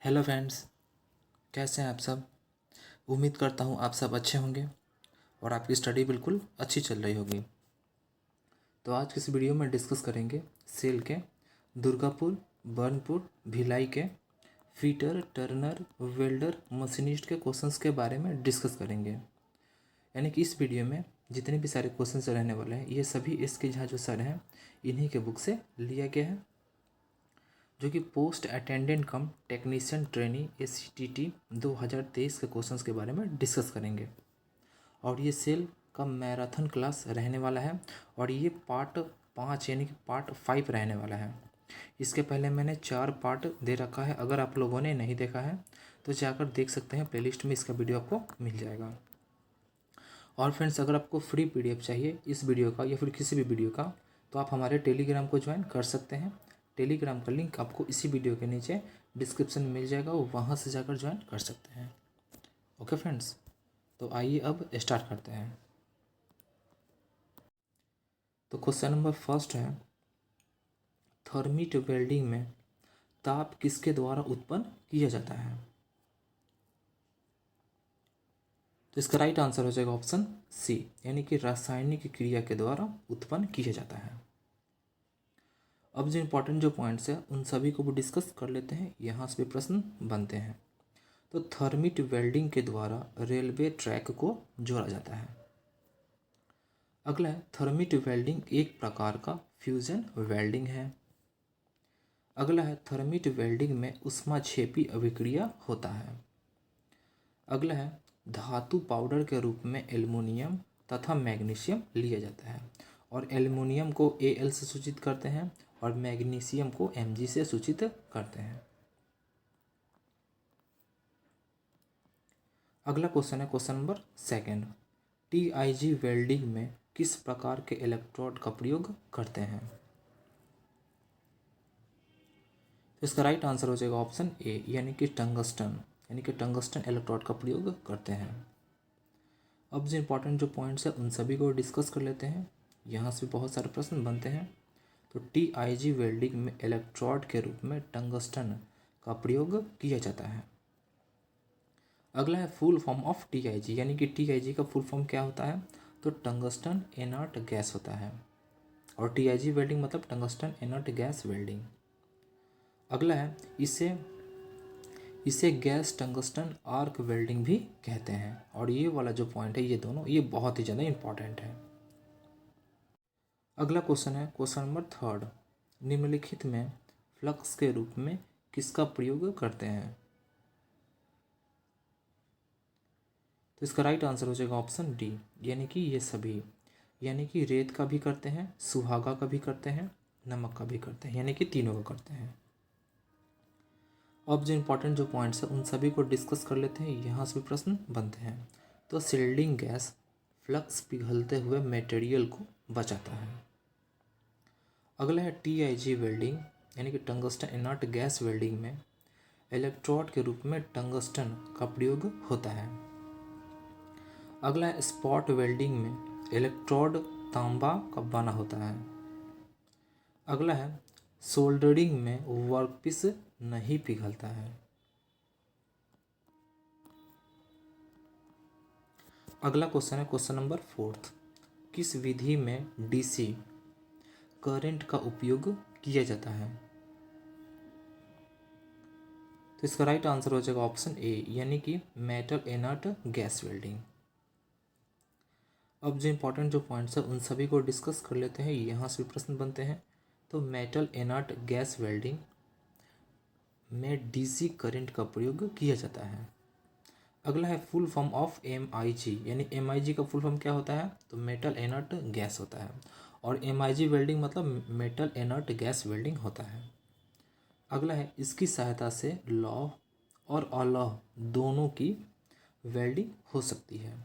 Hello friends, कैसे हैं आप सब। उम्मीद करता हूँ आप सब अच्छे होंगे और आपकी स्टडी बिल्कुल अच्छी चल रही होगी। तो आज की इस वीडियो में डिस्कस करेंगे सेल के दुर्गापुर, बर्नपुर, भिलाई के फीटर, टर्नर, वेल्डर, मशीनिस्ट के क्वेश्चंस के बारे में डिस्कस करेंगे। यानी कि इस वीडियो में जितने भी सारे क्वेश्चंस रहने वाले हैं ये सभी इसके झा जो सर हैं इन्हीं के बुक से लिया गया है, जो कि पोस्ट अटेंडेंट कम टेक्नीशियन ट्रेनी ACTT 2023 के क्वेश्चंस के बारे में डिस्कस करेंगे। और ये सेल का मैराथन क्लास रहने वाला है और ये पार्ट 5 यानी कि पार्ट 5 रहने वाला है। इसके पहले मैंने 4 पार्ट दे रखा है, अगर आप लोगों ने नहीं देखा है तो जाकर देख सकते हैं, प्लेलिस्ट में इसका वीडियो आपको मिल जाएगा। और फ्रेंड्स, अगर आपको फ्री PDF चाहिए इस वीडियो का या फिर किसी भी वीडियो का तो आप हमारे टेलीग्राम को ज्वाइन कर सकते हैं। टेलीग्राम का लिंक आपको इसी वीडियो के नीचे डिस्क्रिप्शन में मिल जाएगा, वहाँ से जाकर ज्वाइन कर सकते हैं। ओके फ्रेंड्स, तो आइए अब स्टार्ट करते हैं। तो क्वेश्चन नंबर फर्स्ट है, थर्मिट वेल्डिंग में ताप किसके द्वारा उत्पन्न किया जाता है। तो इसका राइट आंसर हो जाएगा ऑप्शन सी, यानी कि रासायनिक क्रिया के द्वारा उत्पन्न किया जाता है। अब जो इंपॉर्टेंट जो पॉइंट्स है उन सभी को भी डिस्कस कर लेते हैं, यहाँ से भी प्रश्न बनते हैं। तो थर्मिट वेल्डिंग के द्वारा रेलवे ट्रैक को जोड़ा जाता है। अगला है, थर्मिट वेल्डिंग एक प्रकार का फ्यूजन वेल्डिंग है। अगला है, थर्मिट वेल्डिंग में ऊष्माक्षेपी अभिक्रिया होता है। अगला है, धातु पाउडर के रूप में एल्युमिनियम तथा मैग्नीशियम लिया जाता है और एल्युमिनियम को Al से सूचित करते हैं और मैग्नीशियम को Mg से सूचित करते हैं। अगला क्वेश्चन है question number second, TIG welding में किस प्रकार के इलेक्ट्रोड का प्रयोग करते हैं। तो इसका राइट आंसर हो जाएगा ऑप्शन ए, यानी कि टंगस्टन इलेक्ट्रोड का प्रयोग करते हैं। अब जो इंपॉर्टेंट जो पॉइंट्स है उन सभी को डिस्कस कर लेते हैं, यहाँ से बहुत सारे प्रश्न बनते हैं। तो TIG वेल्डिंग में इलेक्ट्रोड के रूप में टंगस्टन का प्रयोग किया जाता है। अगला है फुल फॉर्म ऑफ TIG, यानी कि TIG का फुल फॉर्म क्या होता है। तो टंगस्टन इनर्ट गैस होता है और TIG वेल्डिंग मतलब टंगस्टन इनर्ट गैस वेल्डिंग। अगला है, इसे गैस टंगस्टन आर्क वेल्डिंग भी कहते हैं। और ये वाला जो पॉइंट है ये दोनों ये बहुत ही ज़्यादा इंपॉर्टेंट है। अगला क्वेश्चन है क्वेश्चन नंबर थर्ड, निम्नलिखित में फ्लक्स के रूप में किसका प्रयोग करते हैं। तो इसका राइट आंसर हो जाएगा ऑप्शन डी, यानी कि ये सभी, यानी कि रेत का भी करते हैं, सुहागा का भी करते हैं, नमक का भी करते हैं, यानी कि तीनों का करते हैं। अब जो इंपॉर्टेंट जो पॉइंट्स हैं उन सभी को डिस्कस कर लेते हैं, यहाँ से भी प्रश्न बनते हैं। तो शिल्डिंग गैस फ्लक्स पिघलते हुए मटेरियल को बचाता है। अगला है TIG वेल्डिंग, यानी कि टंगस्टन इनर्ट गैस वेल्डिंग में इलेक्ट्रोड के रूप में टंगस्टन का प्रयोग होता है। अगला है स्पॉट वेल्डिंग में इलेक्ट्रोड तांबा का बना होता है। अगला है सोल्डरिंग में वर्कपीस नहीं पिघलता है। अगला क्वेश्चन है क्वेश्चन नंबर फोर्थ, किस विधि में DC करंट का उपयोग किया जाता है। तो इसका राइट आंसर हो जाएगा ऑप्शन ए, यानी कि मेटल इनर्ट गैस वेल्डिंग। अब जो इंपॉर्टेंट जो पॉइंट्स है उन सभी को डिस्कस कर लेते हैं, यहाँ से भी प्रश्न बनते हैं। तो मेटल इनर्ट गैस वेल्डिंग में DC करंट का प्रयोग किया जाता है। अगला है फुल फॉर्म ऑफ MIG, यानी MIG का फुल फॉर्म क्या होता है। तो मेटल इनर्ट गैस होता है और MIG वेल्डिंग मतलब मेटल इनर्ट गैस वेल्डिंग होता है। अगला है, इसकी सहायता से लौह और अलौह दोनों की वेल्डिंग हो सकती है।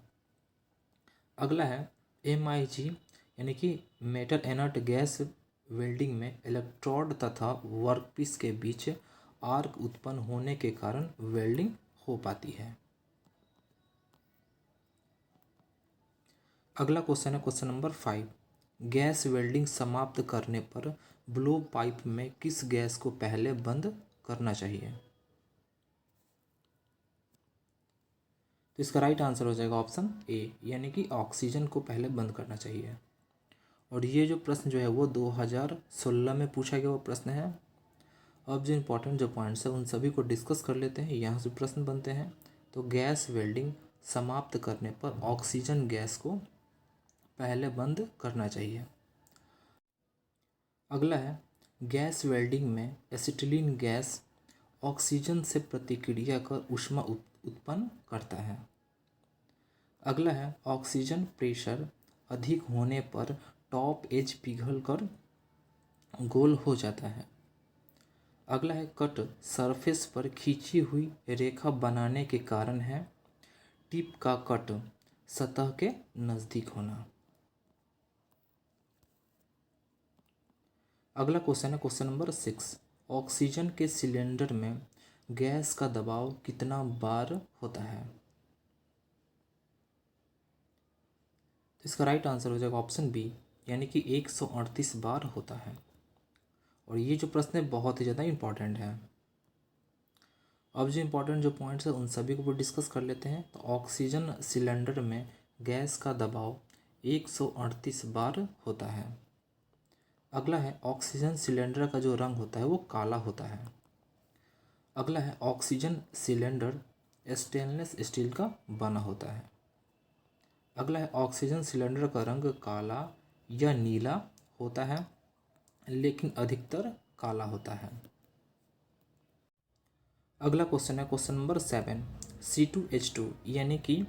अगला है MIG, यानी कि मेटल इनर्ट गैस वेल्डिंग में इलेक्ट्रोड तथा वर्कपीस के बीच आर्क उत्पन्न होने के कारण वेल्डिंग हो पाती है। अगला क्वेश्चन है क्वेश्चन नंबर 5, गैस वेल्डिंग समाप्त करने पर ब्लो पाइप में किस गैस को पहले बंद करना चाहिए। तो इसका राइट आंसर हो जाएगा ऑप्शन ए, यानी कि ऑक्सीजन को पहले बंद करना चाहिए। और ये जो प्रश्न जो है वो 2016 में पूछा गया वो प्रश्न है। अब जो इम्पोर्टेंट जो पॉइंट्स है उन सभी को डिस्कस कर लेते हैं, यहाँ से प्रश्न बनते हैं। तो गैस वेल्डिंग समाप्त करने पर ऑक्सीजन गैस को पहले बंद करना चाहिए। अगला है, गैस वेल्डिंग में एसिटिलीन गैस ऑक्सीजन से प्रतिक्रिया कर ऊष्मा उत्पन्न करता है। अगला है, ऑक्सीजन प्रेशर अधिक होने पर टॉप एज पिघल कर गोल हो जाता है। अगला है, कट सरफेस पर खींची हुई रेखा बनाने के कारण है टिप का कट सतह के नज़दीक होना। अगला क्वेश्चन है क्वेश्चन नंबर 6, ऑक्सीजन के सिलेंडर में गैस का दबाव कितना बार होता है। तो इसका राइट आंसर हो जाएगा ऑप्शन बी, यानी कि 138 बार होता है। और ये जो प्रश्न है बहुत ही ज़्यादा इम्पॉर्टेंट है। अब जो इम्पोर्टेंट जो पॉइंट्स है उन सभी को डिस्कस कर लेते हैं। तो ऑक्सीजन सिलेंडर में गैस का दबाव 138 बार होता है। अगला है, ऑक्सीजन सिलेंडर का जो रंग होता है वो काला होता है। अगला है, ऑक्सीजन सिलेंडर स्टेनलेस स्टील का बना होता है। अगला है, ऑक्सीजन सिलेंडर का रंग काला या नीला होता है, लेकिन अधिकतर काला होता है। अगला क्वेश्चन है क्वेश्चन नंबर 7, C2H2 यानी कि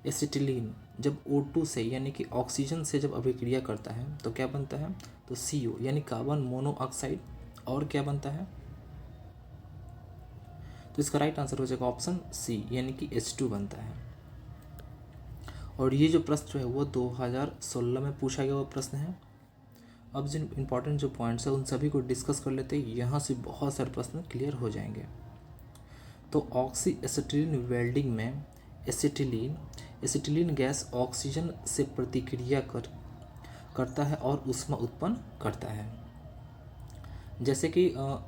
एसिटिलीन जब O2 से यानी कि ऑक्सीजन से जब अभिक्रिया करता है तो क्या बनता है। तो CO यानी कार्बन मोनोऑक्साइड, और क्या बनता है। तो इसका राइट आंसर हो जाएगा ऑप्शन सी, यानी कि H2 बनता है। और ये जो प्रश्न जो है वो 2016 में पूछा गया वो प्रश्न है। अब जिन इम्पोर्टेंट जो पॉइंट्स है उन सभी को डिस्कस कर लेते हैं, यहाँ से बहुत सारे प्रश्न क्लियर हो जाएंगे। तो ऑक्सी एसिटिलीन वेल्डिंग में एसिटिलीन गैस ऑक्सीजन से प्रतिक्रिया करता है और ऊष्मा उत्पन्न करता है। जैसे कि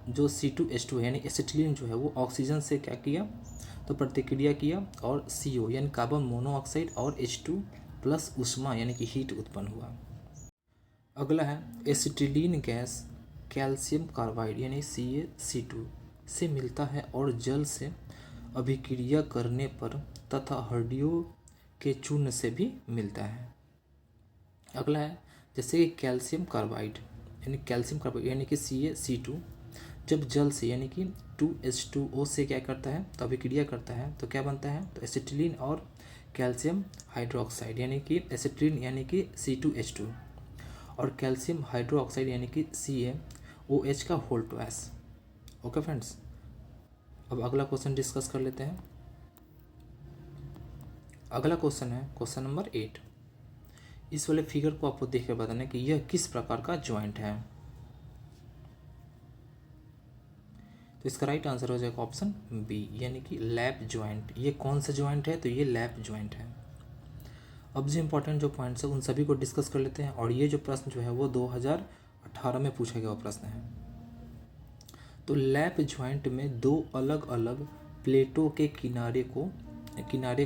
जो C2H2 यानी एसिटिलीन जो है वो ऑक्सीजन से क्या किया, तो प्रतिक्रिया किया, और CO यानी कार्बन मोनोऑक्साइड और H2 प्लस ऊष्मा यानी कि हीट उत्पन्न हुआ। अगला है, एसिटिलीन गैस कैल्शियम कार्बाइड यानी CaC2 से मिलता है और जल से अभिक्रिया करने पर तथा हड्डियों के चूर्ण से भी मिलता है। अगला है, जैसे कि कैल्शियम कार्बाइड यानी कि CaC2 जब जल से यानी कि 2H2O से क्या करता है, तो अभिक्रिया करता है तो क्या बनता है, तो एसिटिलीन और कैल्शियम हाइड्रोक्साइड यानी कि एसिटिलीन यानी कि C2H2 और कैल्शियम हाइड्रोक्साइड यानी कि CaOH का होल ट्वाइस। ओके फ्रेंड्स, अब अगला क्वेश्चन डिस्कस कर लेते हैं। अगला क्वेश्चन है क्वेश्चन नंबर 8। इस वाले फिगर को आपको देख कर बताना कि यह किस प्रकार का ज्वाइंट है। तो इसका राइट आंसर हो जाएगा ऑप्शन बी, यानी कि लैप ज्वाइंट। ये कौन सा ज्वाइंट है, तो ये लैप ज्वाइंट है। अब जो इम्पोर्टेंट जो पॉइंट्स है उन सभी को डिस्कस कर लेते हैं। और ये जो प्रश्न जो है वो 2018 में पूछा गया प्रश्न है। तो लैप ज्वाइंट में दो अलग अलग प्लेटों के किनारे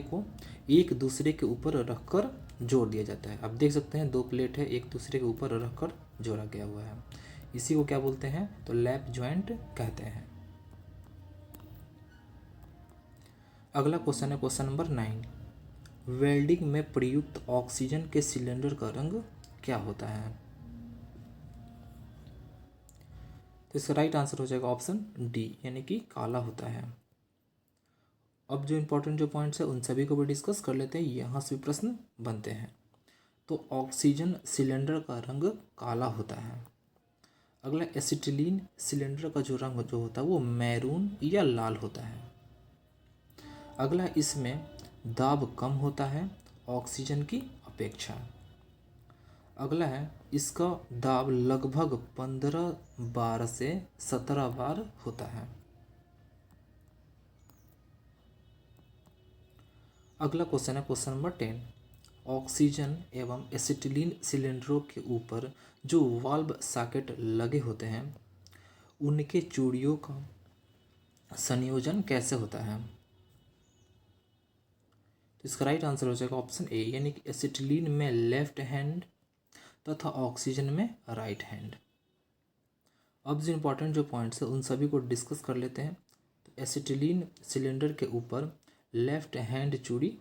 को एक दूसरे के ऊपर रखकर जोड़ दिया जाता है। आप देख सकते हैं दो प्लेट है, एक दूसरे के ऊपर रखकर जोड़ा गया हुआ है। इसी को क्या बोलते हैं, तो लैप ज्वाइंट कहते हैं। अगला क्वेश्चन है क्वेश्चन नंबर 9, वेल्डिंग में प्रयुक्त ऑक्सीजन के सिलेंडर का रंग क्या होता है। तो इसका राइट आंसर हो जाएगा ऑप्शन डी, यानी कि काला होता है। अब जो इम्पोर्टेंट जो पॉइंट्स है उन सभी को भी डिस्कस कर लेते हैं, यहाँ से भी प्रश्न बनते हैं। तो ऑक्सीजन सिलेंडर का रंग काला होता है। अगला, एसिटिलीन सिलेंडर का जो रंग जो होता है वो मैरून या लाल होता है। अगला, इसमें दाब कम होता है ऑक्सीजन की अपेक्षा। अगला है, इसका दाब लगभग 15 बार से 17 बार होता है। अगला क्वेश्चन है क्वेश्चन नंबर 10, ऑक्सीजन एवं एसिटिलीन सिलेंडरों के ऊपर जो वाल्व सॉकेट लगे होते हैं उनके चूड़ियों का संयोजन कैसे होता है। तो इसका राइट आंसर हो जाएगा ऑप्शन ए, यानी कि एसिटिलीन में लेफ्ट हैंड तथा ऑक्सीजन में राइट हैंड। अब जो इम्पोर्टेंट जो पॉइंट्स है उन सभी को डिस्कस कर लेते हैं। तो एसिटिलीन सिलेंडर के ऊपर लेफ्ट हैंड चूड़ी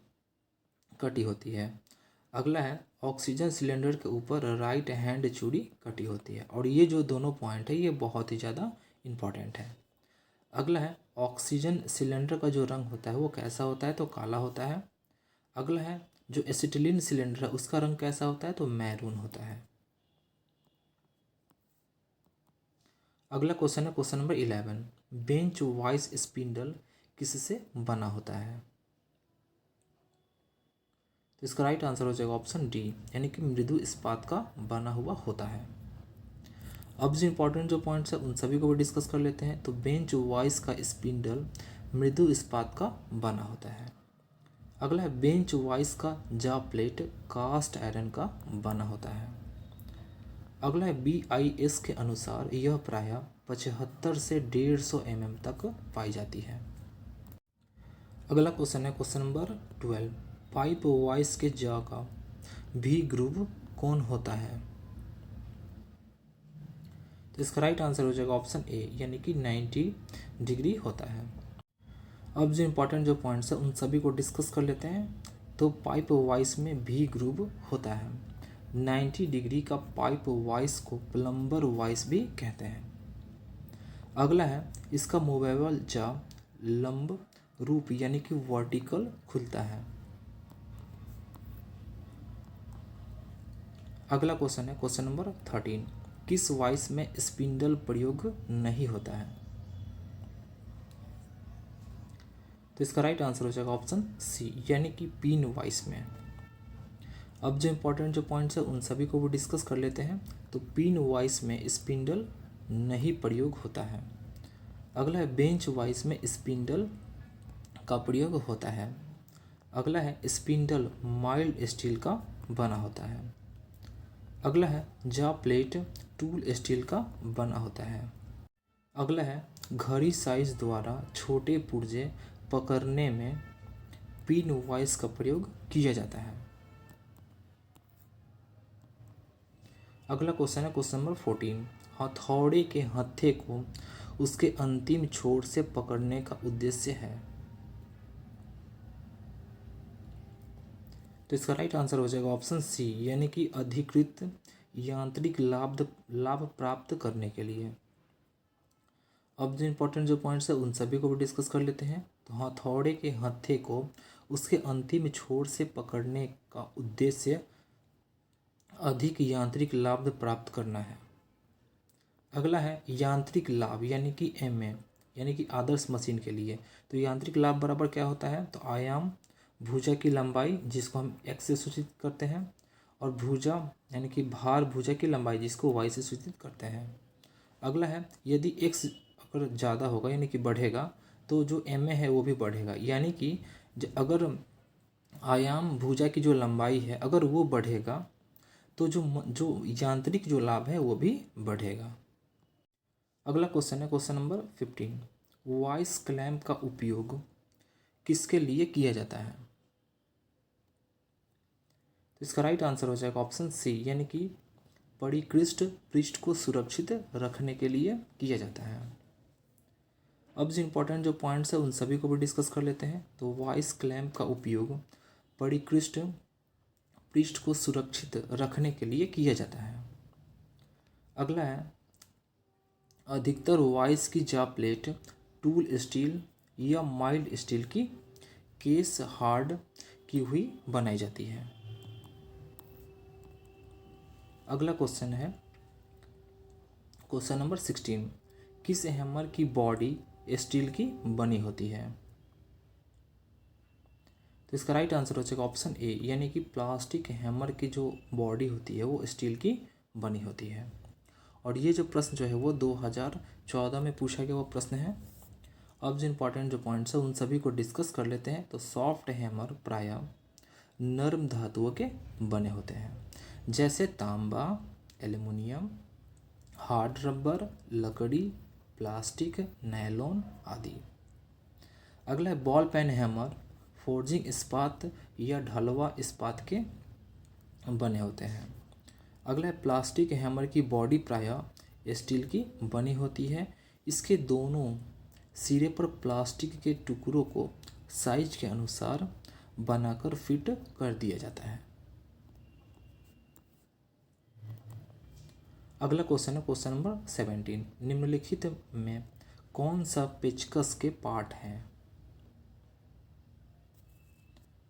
कटी होती है। अगला है ऑक्सीजन सिलेंडर के ऊपर राइट हैंड चूड़ी कटी होती है। और ये जो दोनों पॉइंट है ये बहुत ही ज़्यादा इम्पॉर्टेंट है। अगला है ऑक्सीजन सिलेंडर का जो रंग होता है वो कैसा होता है, तो काला होता है। अगला है जो एसिटिलीन सिलेंडर है उसका रंग कैसा होता है, तो मैरून होता है। अगला क्वेश्चन है question number 11, bench vice spindle किससे बना होता है। तो इसका राइट आंसर हो जाएगा ऑप्शन डी, यानी कि मृदु इस्पात का बना हुआ होता है। अब जो इंपॉर्टेंट जो पॉइंट्स है उन सभी को भी डिस्कस कर लेते हैं। तो बेंच वाइस का स्पिंडल मृदु इस्पात का बना होता है। अगला है बेंच वाइस का जा प्लेट कास्ट आयरन का बना होता है। अगला है BIS के अनुसार यह प्रायः 75 से 150 mm तक पाई जाती है। अगला क्वेश्चन है क्वेश्चन नंबर 12, पाइप वाइस के जा का भी ग्रूव कौन होता है। तो इसका राइट आंसर हो जाएगा ऑप्शन ए, यानी कि 90 डिग्री होता है। अब जो इम्पोर्टेंट जो पॉइंट्स है उन सभी को डिस्कस कर लेते हैं। तो पाइप वाइस में भी ग्रूव होता है। 90 डिग्री का पाइप वाइस को प्लम्बर वाइस भी कहते हैं। अगला है इसका मूवेबल जा लंब रूप यानी कि वर्टिकल खुलता है। अगला क्वेश्चन है क्वेश्चन नंबर 13, किस वाइस में स्पिंडल प्रयोग नहीं होता है। तो इसका राइट आंसर हो जाएगा ऑप्शन सी, यानी कि पिन वाइस में। अब जो इम्पोर्टेंट जो पॉइंट्स है उन सभी को भी डिस्कस कर लेते हैं। तो पिन वाइस में स्पिंडल नहीं प्रयोग होता है। अगला है बेंच वाइस में स्पिंडल का प्रयोग होता है। अगला है स्पिंडल माइल्ड स्टील का बना होता है। अगला है जा प्लेट टूल स्टील का बना होता है। अगला है घड़ी साइज द्वारा छोटे पुर्जे पकड़ने में पिन वाइस का प्रयोग किया जाता है। अगला क्वेश्चन है क्वेश्चन नंबर 14, हथौड़े के हत्थे को उसके अंतिम छोर से पकड़ने का उद्देश्य है। तो इसका राइट आंसर हो जाएगा ऑप्शन सी, यानी कि अधिकृत यांत्रिक लाभ प्राप्त करने के लिए। अब जो इम्पोर्टेंट जो पॉइंट्स है उन सभी को भी डिस्कस कर लेते हैं। तो हथौड़े के हत्थे को उसके अंतिम छोर से पकड़ने का उद्देश्य अधिक यांत्रिक लाभ प्राप्त करना है। अगला है यांत्रिक लाभ यानी कि MA, यानी कि आदर्श मशीन के लिए। तो यांत्रिक लाभ बराबर क्या होता है, तो आयाम भुजा की लंबाई जिसको हम x से सूचित करते हैं, और भुजा यानी कि भार भुजा की लंबाई जिसको y से सूचित करते हैं। अगला है यदि x अगर ज़्यादा होगा यानी कि बढ़ेगा तो जो MA है वो भी बढ़ेगा, यानी कि अगर आयाम भुजा की जो लंबाई है अगर वो बढ़ेगा तो जो यांत्रिक जो लाभ है वो भी बढ़ेगा। अगला क्वेश्चन है क्वेश्चन नंबर 15, वॉइस क्लैंप का उपयोग किसके लिए किया जाता है। तो इसका राइट आंसर हो जाएगा ऑप्शन सी, यानी कि परिकृष्ट पृष्ठ को सुरक्षित रखने के लिए किया जाता है। अब जो इम्पोर्टेंट जो पॉइंट्स है उन सभी को भी डिस्कस कर लेते हैं। तो वॉइस क्लैंप का उपयोग परिकृष्ट पृष्ठ को सुरक्षित रखने के लिए किया जाता है। अगला है अधिकतर वॉइस की जा प्लेट टूल स्टील या माइल्ड स्टील की केस हार्ड की हुई बनाई जाती है। अगला क्वेश्चन है क्वेश्चन नंबर 16, किस हैमर की बॉडी स्टील की बनी होती है। तो इसका राइट आंसर हो जाएगा ऑप्शन ए, यानी कि प्लास्टिक हैमर की जो बॉडी होती है वो स्टील की बनी होती है। और ये जो प्रश्न जो है वो 2014 में पूछा गया वो प्रश्न है। अब जो इम्पोर्टेंट जो पॉइंट्स है उन सभी को डिस्कस कर लेते हैं। तो सॉफ्ट हैमर प्रायः नर्म धातुओं के बने होते हैं, जैसे तांबा, एल्युमिनियम, हार्ड रबर, लकड़ी, प्लास्टिक, नायलॉन आदि। अगला है बॉल पेन हैमर फोर्जिंग इस्पात या ढलवा इस्पात के बने होते हैं। अगला है प्लास्टिक हैमर की बॉडी प्रायः स्टील की बनी होती है। इसके दोनों सिरे पर प्लास्टिक के टुकड़ों को साइज के अनुसार बनाकर फिट कर दिया जाता है। अगला क्वेश्चन है क्वेश्चन नंबर 17। निम्नलिखित में कौन सा पेचकस के पार्ट है?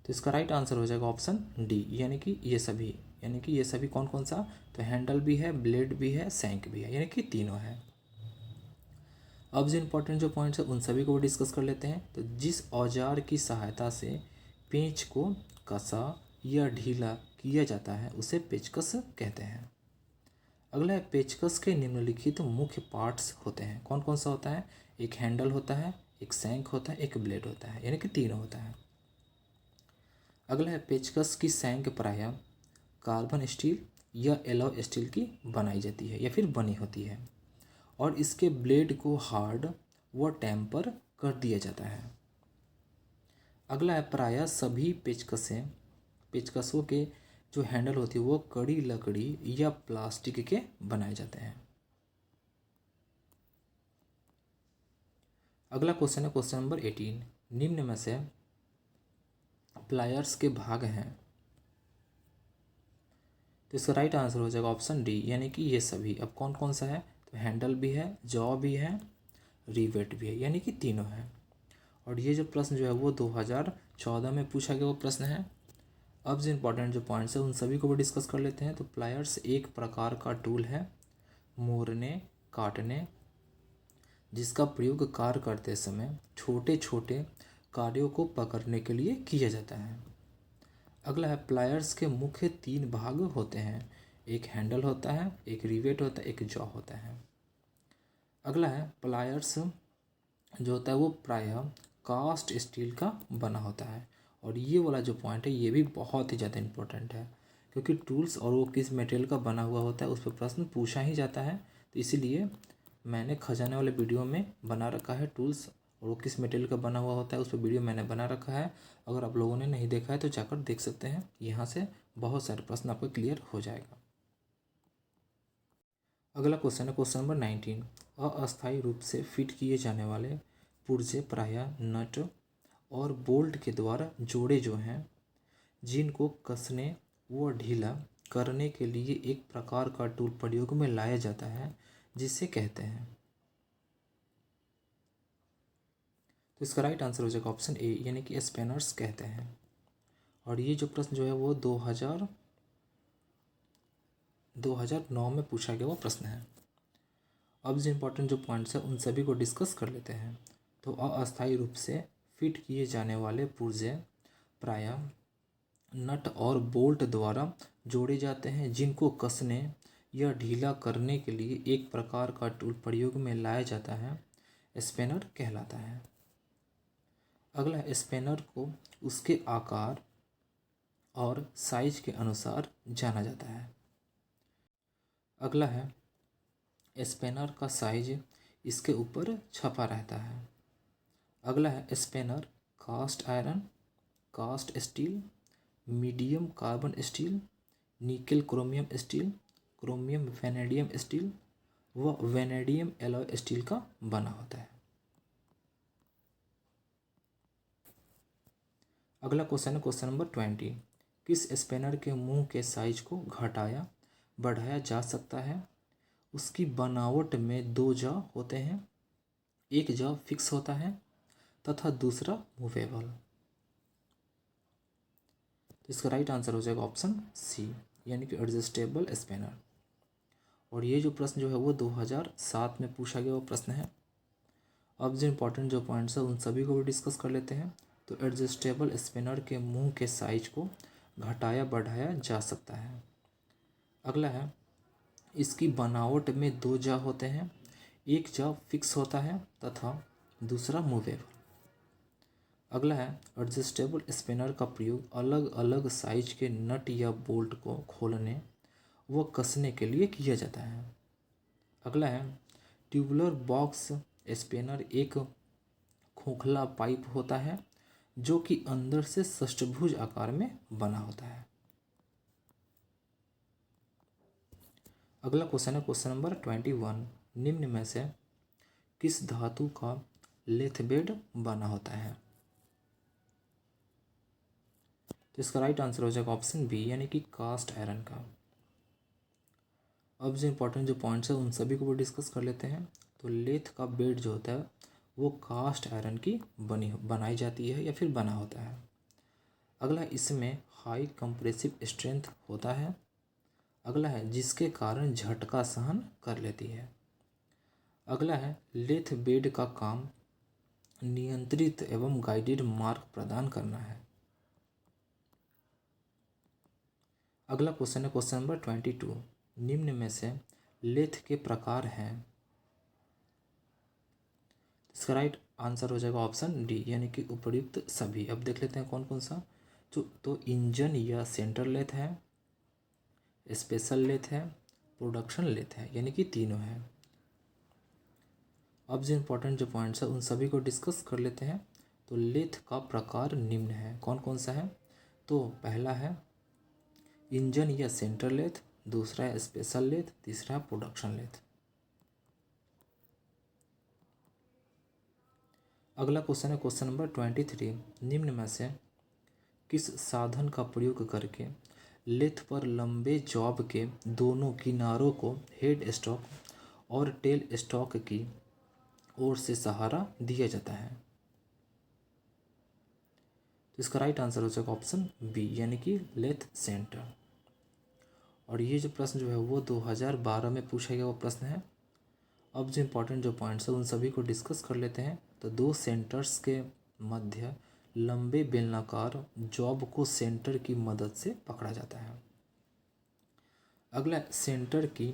तो इसका राइट आंसर हो जाएगा ऑप्शन डी, यानी कि ये सभी। यानी कि ये सभी कौन कौन सा? तो हैंडल भी है, ब्लेड भी है, सैंक भी है, यानी कि तीनों है। अब जो इंपॉर्टेंट जो पॉइंट्स है उन सभी को भी डिस्कस कर लेते हैं। तो जिस औजार की सहायता से पेंच को कसा या ढीला किया जाता है उसे पेचकस कहते हैं। अगला है पेचकस के निम्नलिखित मुख्य पार्ट्स होते हैं। कौन कौन सा होता है? एक हैंडल होता है, एक सैंक होता है, एक ब्लेड होता है, यानी कि तीनों होता है। अगला है पेचकस की सैंक प्रायः कार्बन स्टील या एलॉय स्टील की बनाई जाती है या फिर बनी होती है और इसके ब्लेड को हार्ड व टेम्पर कर दिया जाता है। अगला है प्रायः सभी पेचकसों के जो हैंडल होती है वो कड़ी लकड़ी या प्लास्टिक के बनाए जाते हैं। अगला क्वेश्चन है क्वेश्चन नंबर 18। निम्न में से प्लायर्स के भाग हैं। तो इसका राइट आंसर हो जाएगा ऑप्शन डी, यानी कि ये सभी। अब कौन कौन सा है? तो हैंडल भी है, जॉ भी है, रिवेट भी है, यानी कि तीनों है। और ये जो प्रश्न जो है वो 2014 में पूछा गया वो प्रश्न है। अब जो इंपॉर्टेंट जो पॉइंट्स है उन सभी को भी डिस्कस कर लेते हैं। तो प्लायर्स एक प्रकार का टूल है मोड़ने काटने जिसका प्रयोग कार्य करते समय छोटे छोटे कार्यों को पकड़ने के लिए किया जाता है। अगला है प्लायर्स के मुख्य 3 भाग होते हैं। एक हैंडल होता है, एक रिवेट होता है, एक जॉ होता है। अगला है प्लायर्स जो होता है वो प्रायः कास्ट स्टील का बना होता है। और ये वाला जो पॉइंट है ये भी बहुत ही ज़्यादा इंपॉर्टेंट है क्योंकि टूल्स और वो किस मटेरियल का बना हुआ होता है उस पर प्रश्न पूछा ही जाता है। तो इसीलिए मैंने खजाने वाले वीडियो में बना रखा है टूल्स और वो किस मटेरियल का बना हुआ होता है उस पर वीडियो मैंने बना रखा है। अगर आप लोगों ने नहीं देखा है तो जाकर देख सकते हैं। यहाँ से बहुत सारे प्रश्न आपको क्लियर हो जाएगा। अगला क्वेश्चन है क्वेश्चन नंबर 19। अस्थायी रूप से फिट किए जाने वाले पुर्जे प्रायः नट और बोल्ट के द्वारा जोड़े जो हैं जिनको कसने व ढीला करने के लिए एक प्रकार का टूल प्रयोग में लाया जाता है जिसे कहते हैं। तो इसका राइट आंसर हो जाएगा ऑप्शन ए, यानी कि स्पैनर्स कहते हैं। और ये जो प्रश्न जो है वो 2009 में पूछा गया वो प्रश्न है। अब जो इंपॉर्टेंट जो पॉइंट्स है उन सभी को डिस्कस कर लेते हैं। तो अस्थायी रूप से फिट किए जाने वाले पुर्जे प्रायः नट और बोल्ट द्वारा जोड़े जाते हैं जिनको कसने या ढीला करने के लिए एक प्रकार का टूल प्रयोग में लाया जाता है स्पैनर कहलाता है। अगला स्पैनर को उसके आकार और साइज के अनुसार जाना जाता है। अगला है स्पैनर का साइज इसके ऊपर छपा रहता है। अगला है spanner cast iron, cast steel, medium carbon steel, nickel chromium steel, chromium vanadium steel व वेनेडियम एलॉय स्टील का बना होता है। अगला क्वेश्चन है क्वेश्चन नंबर 20। किस स्पैनर के मुंह के साइज को घटाया बढ़ाया जा सकता है? उसकी बनावट में 2 जॉ होते हैं, एक जॉ फिक्स होता है तथा दूसरा मूवेबल। तो इसका राइट आंसर हो जाएगा ऑप्शन सी, यानी कि एडजस्टेबल स्पैनर। और ये जो प्रश्न जो है वो 2007 में पूछा गया वो प्रश्न है। अब जो इंपॉर्टेंट जो पॉइंट्स है उन सभी को भी डिस्कस कर लेते हैं। तो एडजस्टेबल स्पैनर के मुंह के साइज को घटाया बढ़ाया जा सकता है। अगला है इसकी बनावट में 2 जॉ होते हैं, एक जॉ फिक्स होता है तथा दूसरा मूवेबल। अगला है एडजस्टेबल स्पैनर का प्रयोग अलग अलग साइज के नट या बोल्ट को खोलने व कसने के लिए किया जाता है। अगला है ट्यूबुलर बॉक्स स्पैनर एक खोखला पाइप होता है जो कि अंदर से षष्ठभुज आकार में बना होता है। अगला क्वेश्चन है क्वेश्चन नंबर 21। निम्न में से किस धातु का लेथ बेड बना होता है? तो इसका राइट आंसर हो जाएगा ऑप्शन बी, यानी कि कास्ट आयरन का। अब जो इंपॉर्टेंट जो पॉइंट्स है उन सभी को भी डिस्कस कर लेते हैं। तो लेथ का बेड जो होता है वो कास्ट आयरन की बनाई जाती है या फिर बना होता है। अगला, इसमें हाई कंप्रेसिव स्ट्रेंथ होता है। अगला है जिसके कारण झटका सहन कर लेती है। अगला है लेथ बेड का काम नियंत्रित एवं गाइडेड मार्ग प्रदान करना है। अगला क्वेश्चन है क्वेश्चन नंबर 22। निम्न में से लेथ के प्रकार हैं। इसका राइट आंसर हो जाएगा ऑप्शन डी, यानी कि उपर्युक्त सभी। अब देख लेते हैं कौन कौन सा। तो इंजन या सेंटर लेथ है, स्पेशल लेथ है, प्रोडक्शन लेथ है, यानी कि तीनों है। अब जो इम्पोर्टेंट जो पॉइंट्स है उन सभी को डिस्कस कर लेते हैं। तो लेथ का प्रकार निम्न है, कौन कौन सा है? तो पहला है इंजन या सेंटर लेथ, दूसरा है स्पेशल लेथ, तीसरा है प्रोडक्शन लेथ। अगला क्वेश्चन है क्वेश्चन नंबर 23। निम्न में से किस साधन का प्रयोग करके लेथ पर लंबे जॉब के दोनों किनारों को हेड स्टॉक और टेल स्टॉक की ओर से सहारा दिया जाता है? तो इसका राइट आंसर हो जाएगा ऑप्शन बी, यानी कि लेथ सेंटर। और ये जो प्रश्न जो है वो 2012 में पूछा गया वो प्रश्न है। अब जो इम्पोर्टेंट जो पॉइंट्स है उन सभी को डिस्कस कर लेते हैं। तो दो सेंटर्स के मध्य लंबे बेलनाकार जॉब को सेंटर की मदद से पकड़ा जाता है। अगला, सेंटर की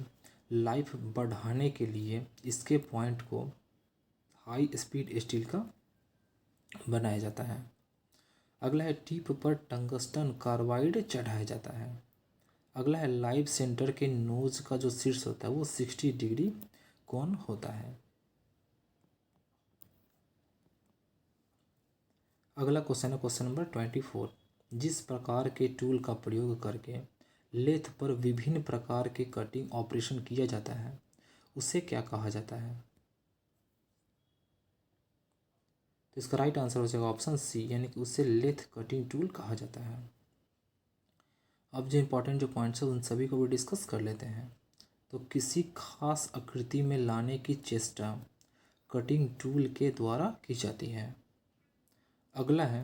लाइफ बढ़ाने के लिए इसके पॉइंट को हाई स्पीड स्टील का बनाया जाता है। अगला है टिप पर टंगस्टन कार्बाइड चढ़ाया जाता है। अगला है लाइव सेंटर के नोज का जो शीर्ष होता है वो 60 डिग्री कोण होता है। अगला क्वेश्चन है क्वेश्चन नंबर 24। जिस प्रकार के टूल का प्रयोग करके लेथ पर विभिन्न प्रकार के कटिंग ऑपरेशन किया जाता है उसे क्या कहा जाता है? तो इसका राइट आंसर हो जाएगा ऑप्शन सी, यानी कि उसे लेथ कटिंग टूल कहा जाता है। अब जो इंपॉर्टेंट जो पॉइंट्स है उन सभी को भी डिस्कस कर लेते हैं। तो किसी खास आकृति में लाने की चेष्टा कटिंग टूल के द्वारा की जाती है। अगला है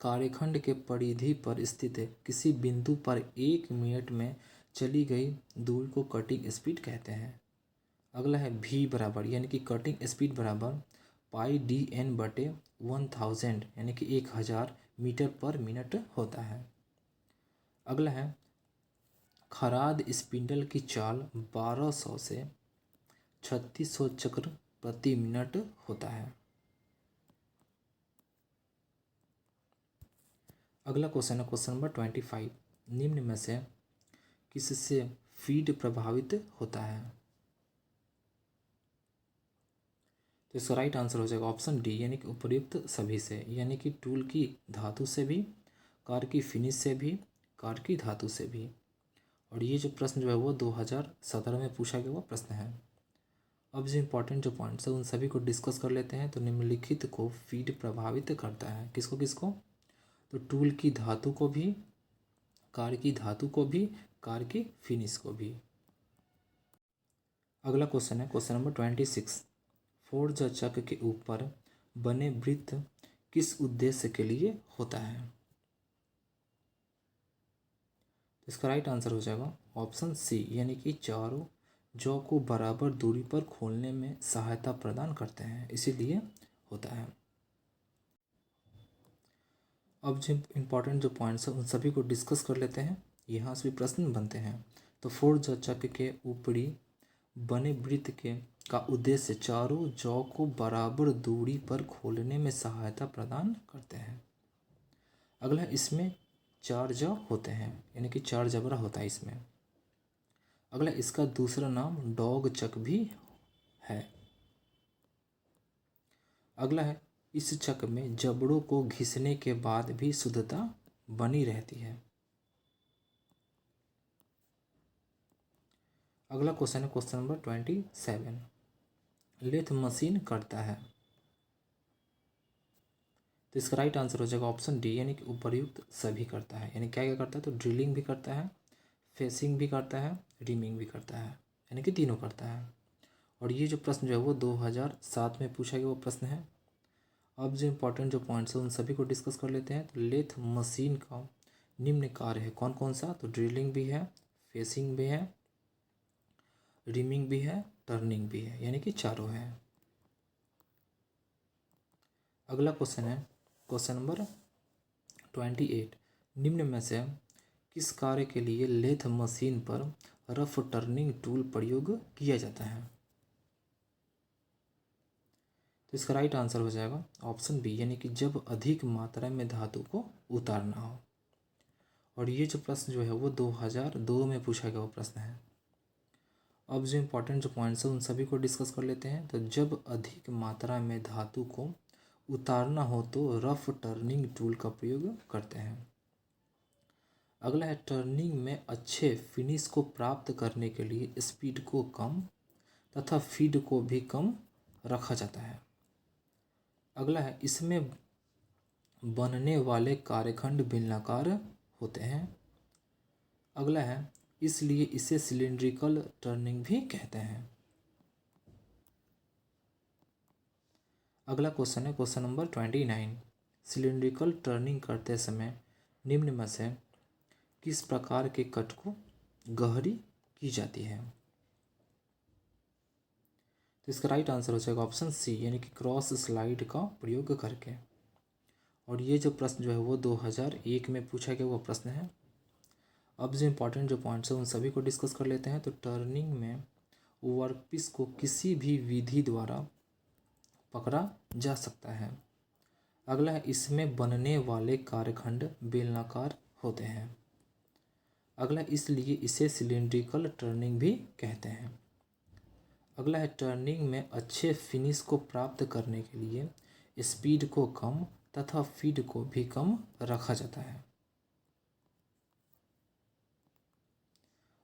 कार्यखंड के परिधि पर स्थित किसी बिंदु पर 1 मिनट में चली गई दूरी को कटिंग स्पीड कहते हैं। अगला है भी बराबर, यानी कि कटिंग स्पीड बराबर पाई डी एन बटे 1000, यानी कि 1000 मीटर पर मिनट होता है। अगला है खराद स्पिंडल की चाल 1200 से 3600 चक्र प्रति मिनट होता है। अगला क्वेश्चन है क्वेश्चन नंबर 25। निम्न में से किससे फीड प्रभावित होता है? तो इसका राइट आंसर हो जाएगा ऑप्शन डी, यानी कि उपर्युक्त सभी से, यानी कि टूल की धातु से भी, कार की फिनिश से भी, कार की धातु से भी। और ये जो प्रश्न जो है वो 2017 में पूछा गया वो प्रश्न है। अब जो इम्पोर्टेंट जो पॉइंट्स है उन सभी को डिस्कस कर लेते हैं। तो निम्नलिखित को फीड प्रभावित करता है, किसको किसको? तो टूल की धातु को भी, कार की धातु को भी, कार की फिनिश को भी। अगला क्वेश्चन है क्वेश्चन नंबर 26। फोर्ज चक्र के ऊपर बने वृत्त किस उद्देश्य के लिए होता है? इसका राइट आंसर हो जाएगा ऑप्शन सी, यानी कि चारों जौ को बराबर दूरी पर खोलने में सहायता प्रदान करते हैं, इसीलिए होता है। अब जो इम्पोर्टेंट जो पॉइंट्स हैं उन सभी को डिस्कस कर लेते हैं। यहाँ से भी प्रश्न बनते हैं। तो फोर्ज चक्र के ऊपरी बने वृत्त के का उद्देश्य चारों जौ को बराबर दूरी पर खोलने में सहायता प्रदान करते हैं। अगला, इसमें 4 जौ होते हैं, यानी कि 4 जबड़ा होता है इसमें। अगला, इसका दूसरा नाम डॉग चक भी है। अगला है इस चक में जबड़ों को घिसने के बाद भी शुद्धता बनी रहती है। अगला क्वेश्चन है क्वेश्चन नंबर 27। लेथ मशीन करता है, तो इसका राइट आंसर हो जाएगा ऑप्शन डी, यानी कि उपर्युक्त सभी करता है। यानी क्या क्या करता है, तो ड्रिलिंग भी करता है, फेसिंग भी करता है, रिमिंग भी करता है, यानी कि तीनों करता है। और ये जो प्रश्न जो है वो 2007 में पूछा गया वो प्रश्न है। अब जो इम्पोर्टेंट जो पॉइंट्स है उन सभी को डिस्कस कर लेते हैं। तो लेथ मशीन का निम्न कार्य है कौन कौन सा, तो ड्रिलिंग भी है, फेसिंग भी है, रिमिंग भी है, टर्निंग भी है, यानी कि चारों है। अगला क्वेश्चन है क्वेश्चन नंबर 28। निम्न में से किस कार्य के लिए लेथ मशीन पर रफ टर्निंग टूल प्रयोग किया जाता है, तो इसका राइट आंसर हो जाएगा ऑप्शन बी, यानी कि जब अधिक मात्रा में धातु को उतारना हो। और ये जो प्रश्न जो है वो 2002 में पूछा गया वो प्रश्न है। अब जो इम्पोर्टेंट जो पॉइंट्स हैं उन सभी को डिस्कस कर लेते हैं। तो जब अधिक मात्रा में धातु को उतारना हो तो रफ टर्निंग टूल का प्रयोग करते हैं। अगला है टर्निंग में अच्छे फिनिश को प्राप्त करने के लिए स्पीड को कम तथा फीड को भी कम रखा जाता है। अगला है इसमें बनने वाले कार्यखंड बेलनाकार होते हैं। अगला है इसलिए इसे सिलिंड्रिकल टर्निंग भी कहते हैं। अगला क्वेश्चन है क्वेश्चन नंबर 29। सिलिंड्रिकल टर्निंग करते समय निम्न में से किस प्रकार के कट को गहरी की जाती है, तो इसका राइट आंसर हो जाएगा ऑप्शन सी, यानी कि क्रॉस स्लाइड का प्रयोग करके। और ये जो प्रश्न जो है वो 2001 में पूछा गया वो प्रश्न है। अब जो इम्पोर्टेंट जो पॉइंट्स हैं उन सभी को डिस्कस कर लेते हैं। तो टर्निंग में वर्कपीस को किसी भी विधि द्वारा पकड़ा जा सकता है। अगला है इसमें बनने वाले कार्यखंड बेलनाकार होते हैं। अगला इसलिए इसे सिलिंड्रिकल टर्निंग भी कहते हैं। अगला है टर्निंग में अच्छे फिनिश को प्राप्त करने के लिए स्पीड को कम तथा फीड को भी कम रखा जाता है।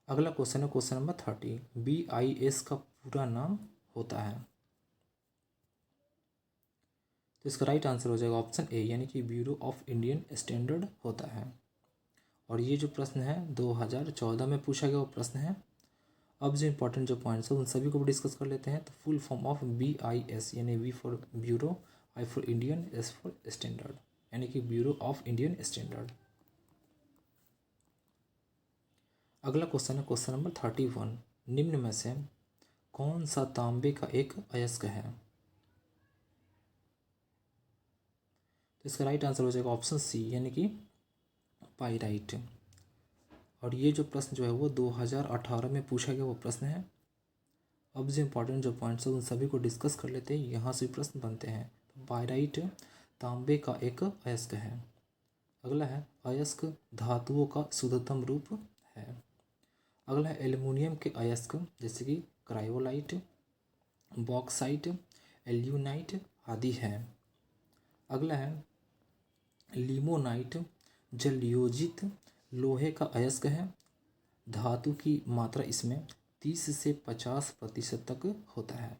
अगला क्वेश्चन है क्वेश्चन नंबर 30। BIS का पूरा नाम होता है, तो इसका राइट आंसर हो जाएगा ऑप्शन ए, यानी कि ब्यूरो ऑफ इंडियन स्टैंडर्ड होता है। और ये जो प्रश्न है 2014 में पूछा गया वो प्रश्न है। अब जो इम्पोर्टेंट जो पॉइंट्स है उन सभी को भी डिस्कस कर लेते हैं। तो फुल फॉर्म ऑफ BIS, यानी B for bureau, I for Indian, S for standard, यानी कि ब्यूरो ऑफ इंडियन स्टैंडर्ड। अगला क्वेश्चन है क्वेश्चन नंबर 31। निम्न में से कौन सा तांबे का एक अयस्क है, तो इसका राइट आंसर हो जाएगा ऑप्शन सी, यानी कि पाइराइट। और ये जो प्रश्न जो है वो 2018 में पूछा गया वो प्रश्न है। अब जो इम्पोर्टेंट जो पॉइंट्स है उन सभी को डिस्कस कर लेते हैं, यहाँ से प्रश्न बनते हैं। तो पाइराइट तांबे का एक अयस्क है। अगला है अयस्क धातुओं का शुद्धतम रूप है। अगला है एल्युमिनियम के अयस्क जैसे कि क्रायोलाइट, बॉक्साइट, एल्यूनाइट आदि है। अगला है लिमोनाइट जलयोजित लोहे का अयस्क है। धातु की मात्रा इसमें 30 से 50% तक होता है।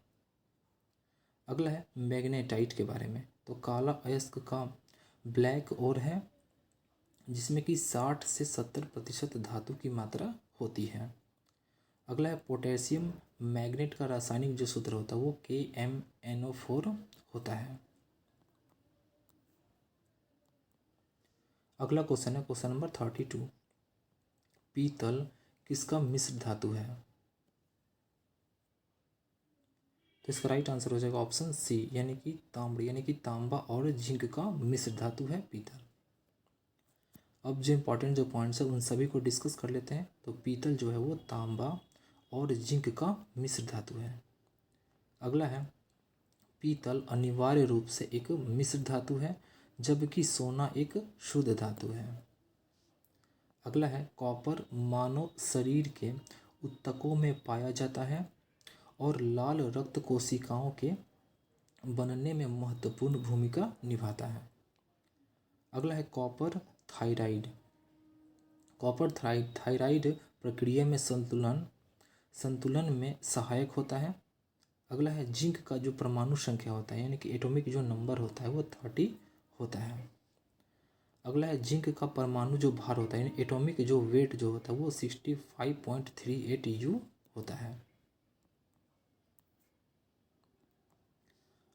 अगला है मैग्नेटाइट के बारे में। तो काला अयस्क का ब्लैक ओर है जिसमें कि 60 से 70% धातु की मात्रा होती है। अगला है पोटेशियम मैग्नेट का रासायनिक जो सूत्र होता है वो KMnO4 होता है। अगला क्वेश्चन है क्वेश्चन नंबर 32। पीतल किसका मिश्र धातु है, तो इसका राइट आंसर हो जाएगा ऑप्शन सी, यानी कि तांबड़ी, यानी कि तांबा और जिंक का मिश्र धातु है पीतल। अब जो इम्पोर्टेंट जो पॉइंट्स है उन सभी को डिस्कस कर लेते हैं। तो पीतल जो है वो तांबा और जिंक का मिश्र धातु है। अगला है पीतल अनिवार्य रूप से एक मिश्र धातु है जबकि सोना एक शुद्ध धातु है। अगला है कॉपर मानव शरीर के ऊतकों में पाया जाता है और लाल रक्त कोशिकाओं के बनने में महत्वपूर्ण भूमिका निभाता है। अगला है कॉपर थायराइड। कॉपर थायराइड प्रक्रिया में संतुलन में सहायक होता है। अगला है जिंक का जो परमाणु संख्या होता है यानी कि एटॉमिक जो नंबर होता है वो 30 होता है। अगला है जिंक का परमाणु जो भार होता है यानी एटॉमिक जो वेट जो होता है वो 65.38 U होता है।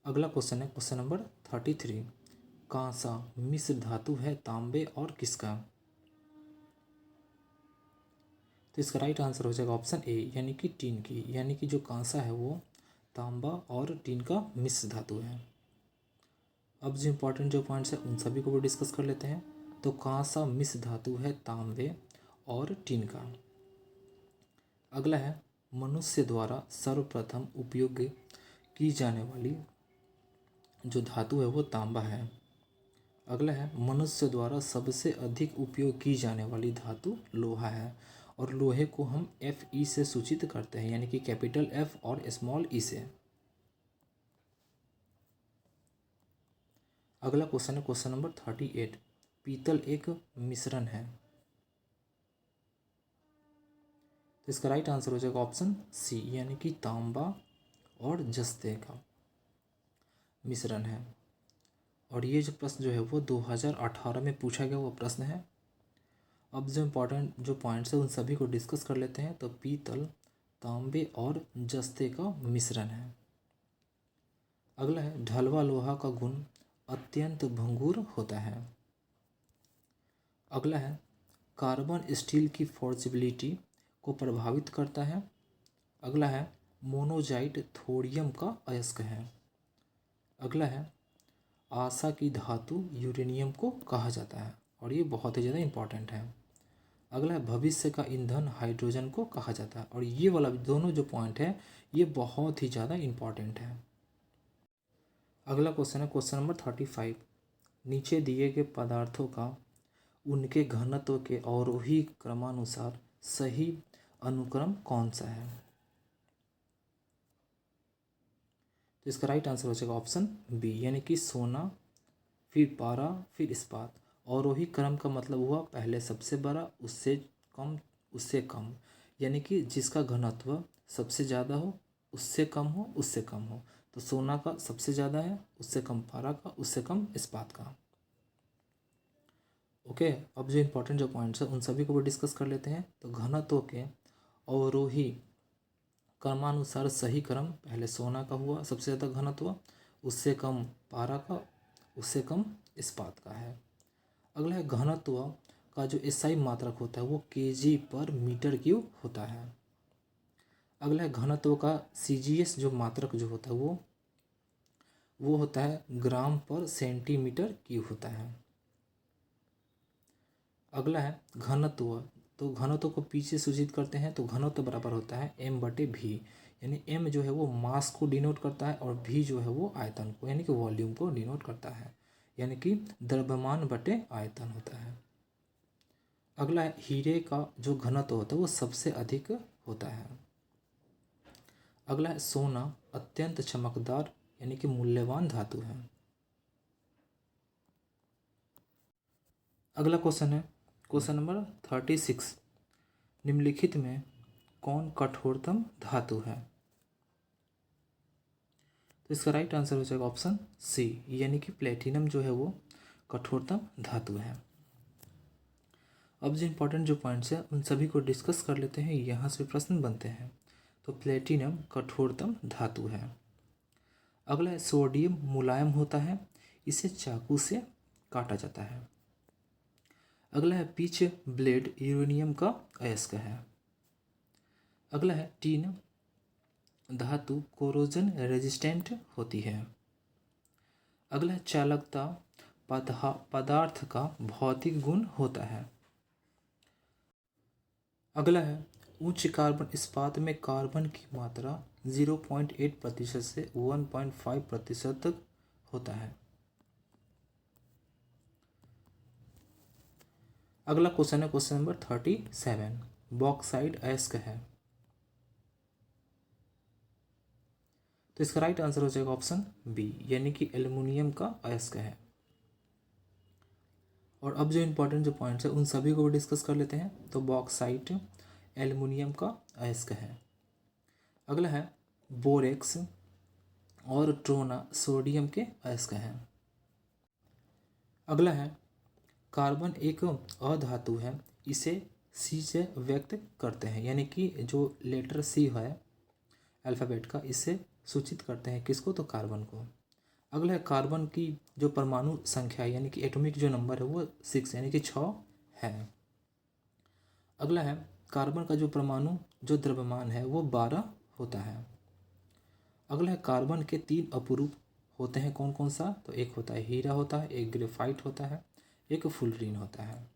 अगला क्वेश्चन है क्वेश्चन नंबर 33। कांसा मिश्र धातु है तांबे और किसका? तो इसका राइट आंसर हो जाएगा ऑप्शन ए यानी कि टीन की, यानी कि जो कांसा है वो तांबा और टीन का मिश्र धातु है। अब जो इम्पोर्टेंट जो पॉइंट्स है उन सभी को भी डिस्कस कर लेते हैं। तो कांसा मिश्र धातु है तांबे और टीन का। अगला है मनुष्य द्वारा सर्वप्रथम उपयोग की जाने वाली जो धातु है वो तांबा है। अगला है मनुष्य द्वारा सबसे अधिक उपयोग की जाने वाली धातु लोहा है और लोहे को हम Fe से सूचित करते हैं यानी कि कैपिटल F और स्मॉल e से। अगला क्वेश्चन है क्वेश्चन नंबर 38। पीतल एक मिश्रण है। तो इसका राइट आंसर हो जाएगा ऑप्शन सी यानी कि तांबा और जस्ते का मिश्रण है। और ये जो प्रश्न जो है वो 2018 में पूछा गया वो प्रश्न है। अब जो इम्पोर्टेंट जो पॉइंट्स है उन सभी को डिस्कस कर लेते हैं। तो पीतल तांबे और जस्ते का मिश्रण है। अगला है ढलवा लोहा का गुण अत्यंत भंगुर होता है। अगला है कार्बन स्टील की फॉर्जिबिलिटी को प्रभावित करता है। अगला है मोनोजाइट थोरियम का अयस्क है। अगला है आशा की धातु यूरेनियम को कहा जाता है और ये बहुत ही ज़्यादा इंपॉर्टेंट है। अगला है भविष्य का ईंधन हाइड्रोजन को कहा जाता है और ये वाला दोनों जो पॉइंट है ये बहुत ही ज़्यादा इंपॉर्टेंट है। अगला क्वेश्चन है क्वेश्चन नंबर 35। नीचे दिए गए पदार्थों का उनके घनत्व के अवरोही क्रमानुसार सही अनुक्रम कौन सा है? तो इसका राइट आंसर हो जाएगा ऑप्शन बी यानी कि सोना, फिर पारा, फिर इस्पात। अवरोही क्रम का मतलब हुआ पहले सबसे बड़ा, उससे कम, उससे कम, यानी कि जिसका घनत्व सबसे ज़्यादा हो, उससे कम हो, उससे कम हो। तो सोना का सबसे ज़्यादा है, उससे कम पारा का, उससे कम इस्पात का। ओके, अब जो इम्पोर्टेंट जो पॉइंट्स है उन सभी को भी डिस्कस कर लेते हैं। तो घनत्व के अवरोही क्रमानुसार सही क्रम पहले सोना का हुआ सबसे ज़्यादा घनत्व, उससे कम पारा का, उससे कम इस्पात का है। अगला है घनत्व का जो एसआई मात्रक होता है वो kg/m³ होता है। अगला है घनत्व का सीजीएस जो मात्रक जो होता है वो होता है g/cm³ होता है। अगला है घनत्व, तो घनत्व को पीछे सूचित करते हैं तो घनत्व बराबर होता है m/v, यानी m जो है वो मास को डिनोट करता है और v जो है वो आयतन को यानी कि वॉल्यूम को डिनोट करता है, यानी कि द्रव्यमान बटे आयतन होता है। अगला है हीरे का जो घनत्व होता है वो सबसे अधिक होता है। अगला है सोना अत्यंत चमकदार यानी कि मूल्यवान धातु है। अगला क्वेश्चन है क्वेश्चन नंबर 36। निम्नलिखित में कौन कठोरतम धातु है? तो इसका राइट आंसर हो जाएगा ऑप्शन सी यानी कि प्लेटिनम जो है वो कठोरतम धातु है। अब जो इम्पोर्टेंट जो पॉइंट्स हैं उन सभी को डिस्कस कर लेते हैं, यहाँ से प्रश्न बनते हैं। तो प्लेटिनम कठोरतम धातु है। अगला है सोडियम मुलायम होता है, इसे चाकू से काटा जाता है। अगला है पिच ब्लेड यूरेनियम का अयस्क है। अगला है टीन धातु कोरोजन रेजिस्टेंट होती है। अगला है चालकता पदार्थ का भौतिक गुण होता है। अगला है उच्च कार्बन इस्पात में कार्बन की मात्रा 0.8% से 1.5% तक होता है। अगला क्वेश्चन है क्वेश्चन नंबर 37। बॉक्साइट अयस्क है। तो इसका राइट आंसर हो जाएगा ऑप्शन बी, यानी कि एल्युमिनियम का अयस्क है। और अब जो इंपॉर्टेंट जो पॉइंट्स है उन सभी को भी डिस्कस कर लेते हैं। तो बॉक्साइट एल्युमिनियम का अयस्क है। अगला है बोरेक्स और ट्रोना सोडियम के अयस्क हैं। अगला है कार्बन एक अधातु है, इसे सी से व्यक्त करते हैं, यानी कि जो लेटर सी है अल्फ़ाबेट का, इससे सूचित करते हैं किसको, तो कार्बन को। अगला है कार्बन की जो परमाणु संख्या यानी कि एटॉमिक जो नंबर है वो 6 यानी कि 6 है। अगला है कार्बन का जो परमाणु जो द्रव्यमान है वो 12 होता है। अगला है कार्बन के 3 अपरूप होते हैं, कौन कौन सा, तो एक होता है हीरा होता है, एक ग्रेफाइट होता है, एक फुलरीन होता है।